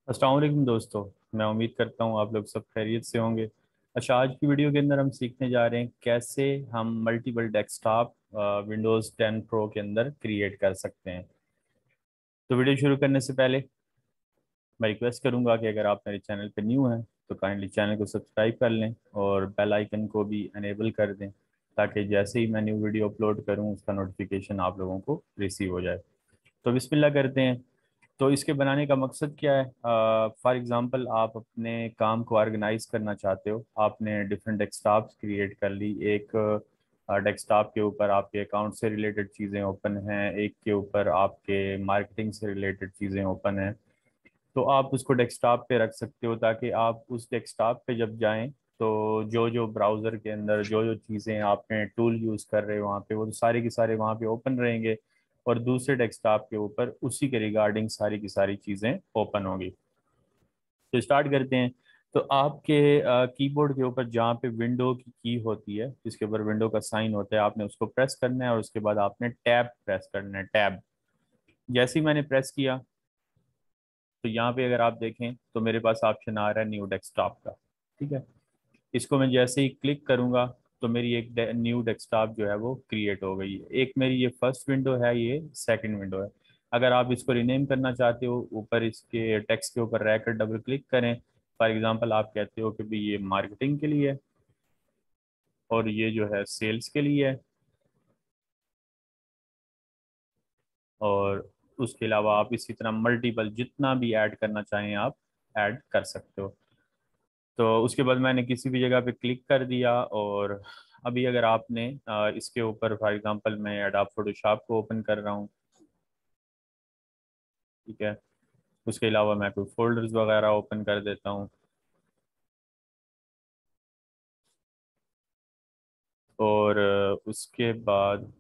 अस्सलाम वालेकुम दोस्तों। मैं उम्मीद करता हूँ आप लोग सब खैरियत से होंगे। अच्छा, आज की वीडियो के अंदर हम सीखने जा रहे हैं कैसे हम मल्टीपल डेस्कटॉप विंडोज़ 10 प्रो के अंदर क्रिएट कर सकते हैं। तो वीडियो शुरू करने से पहले मैं रिक्वेस्ट करूंगा कि अगर आप मेरे चैनल पर न्यू हैं तो काइंडली चैनल को सब्सक्राइब कर लें और बेल आइकन को भी अनेबल कर दें, ताकि जैसे ही मैं न्यू वीडियो अपलोड करूं उसका नोटिफिकेशन आप लोगों को रिसीव हो जाए। तो बिस्मिल्लाह करते हैं। तो इसके बनाने का मकसद क्या है? फॉर एग्जांपल, आप अपने काम को ऑर्गेनाइज करना चाहते हो। आपने डिफरेंट डेस्कटॉप्स क्रिएट कर ली। एक डेस्कटॉप के ऊपर आपके अकाउंट से रिलेटेड चीज़ें ओपन हैं, एक के ऊपर आपके मार्केटिंग से रिलेटेड चीज़ें ओपन हैं। तो आप उसको डेस्कटॉप पे रख सकते हो, ताकि आप उस डेस्कटॉप पे जब जाएं तो जो जो ब्राउज़र के अंदर जो जो चीज़ें आपने टूल यूज़ कर रहे हो वहाँ पे, वो तो सारे के सारे वहाँ पे ओपन रहेंगे और दूसरे डेस्कटॉप के ऊपर उसी के रिगार्डिंग सारी की सारी चीज़ें ओपन होंगी। तो स्टार्ट करते हैं। तो आपके कीबोर्ड के ऊपर जहाँ पे विंडो की होती है, जिसके ऊपर विंडो का साइन होता है, आपने उसको प्रेस करना है और उसके बाद आपने टैब प्रेस करना है। टैब जैसे ही मैंने प्रेस किया तो यहाँ पे अगर आप देखें तो मेरे पास ऑप्शन आ रहा है न्यू डेस्कटॉप का। ठीक है, इसको मैं जैसे ही क्लिक करूंगा तो मेरी एक न्यू डेस्कटॉप जो है वो क्रिएट हो गई है। एक मेरी ये फर्स्ट विंडो है, ये सेकंड विंडो है। अगर आप इसको रीनेम करना चाहते हो, ऊपर इसके टेक्स्ट के ऊपर रहकर डबल क्लिक करें। फॉर एग्जांपल, आप कहते हो कि भाई ये मार्केटिंग के लिए है और ये जो है सेल्स के लिए है, और उसके अलावा आप इसी तरह मल्टीपल जितना भी ऐड करना चाहें आप ऐड कर सकते हो। तो उसके बाद मैंने किसी भी जगह पे क्लिक कर दिया, और अभी अगर आपने इसके ऊपर फॉर एग्जांपल मैं एडोब फोटोशॉप को ओपन कर रहा हूँ। ठीक है, उसके अलावा मैं कोई फोल्डर्स वगैरह ओपन कर देता हूँ, और उसके बाद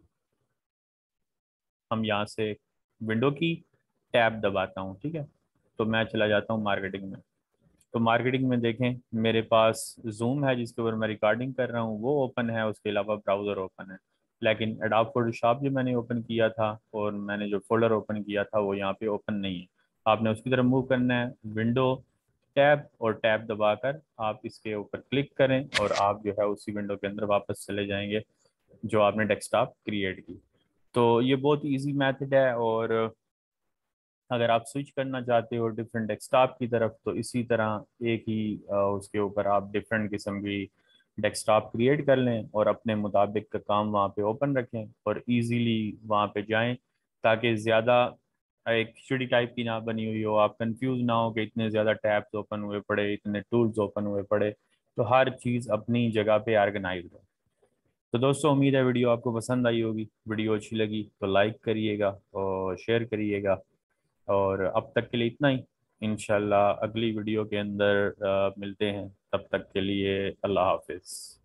हम यहाँ से विंडो की टैब दबाता हूँ। ठीक है, तो मैं चला जाता हूँ मार्केटिंग में। तो मार्केटिंग में देखें, मेरे पास जूम है जिसके ऊपर मैं रिकॉर्डिंग कर रहा हूँ, वो ओपन है। उसके अलावा ब्राउज़र ओपन है, लेकिन एडोब फोटोशॉप जो मैंने ओपन किया था और मैंने जो फोल्डर ओपन किया था वो यहाँ पे ओपन नहीं है। आपने उसकी तरफ मूव करना है, विंडो टैब और टैब दबाकर आप इसके ऊपर क्लिक करें और आप जो है उसी विंडो के अंदर वापस चले जाएंगे जो आपने डेस्कटॉप क्रिएट की। तो ये बहुत इजी मेथड है, और अगर आप स्विच करना चाहते हो डिफरेंट डेस्कटॉप की तरफ तो इसी तरह एक ही उसके ऊपर आप डिफरेंट किस्म की डेस्कटॉप क्रिएट कर लें और अपने मुताबिक का काम वहाँ पे ओपन रखें और इजीली वहाँ पे जाएं, ताकि ज़्यादा एक खिचड़ी टाइप की ना बनी हुई हो, आप कंफ्यूज ना हो कि इतने ज़्यादा टैब्स ओपन हुए पड़े, इतने टूल्स ओपन हुए पड़े। तो हर चीज़ अपनी जगह पे ऑर्गेनाइज हो। तो दोस्तों, उम्मीद है वीडियो आपको पसंद आई होगी। वीडियो अच्छी लगी तो लाइक करिएगा और शेयर करिएगा, और अब तक के लिए इतना ही। इंशाल्लाह अगली वीडियो के अंदर मिलते हैं। तब तक के लिए अल्लाह हाफिज़।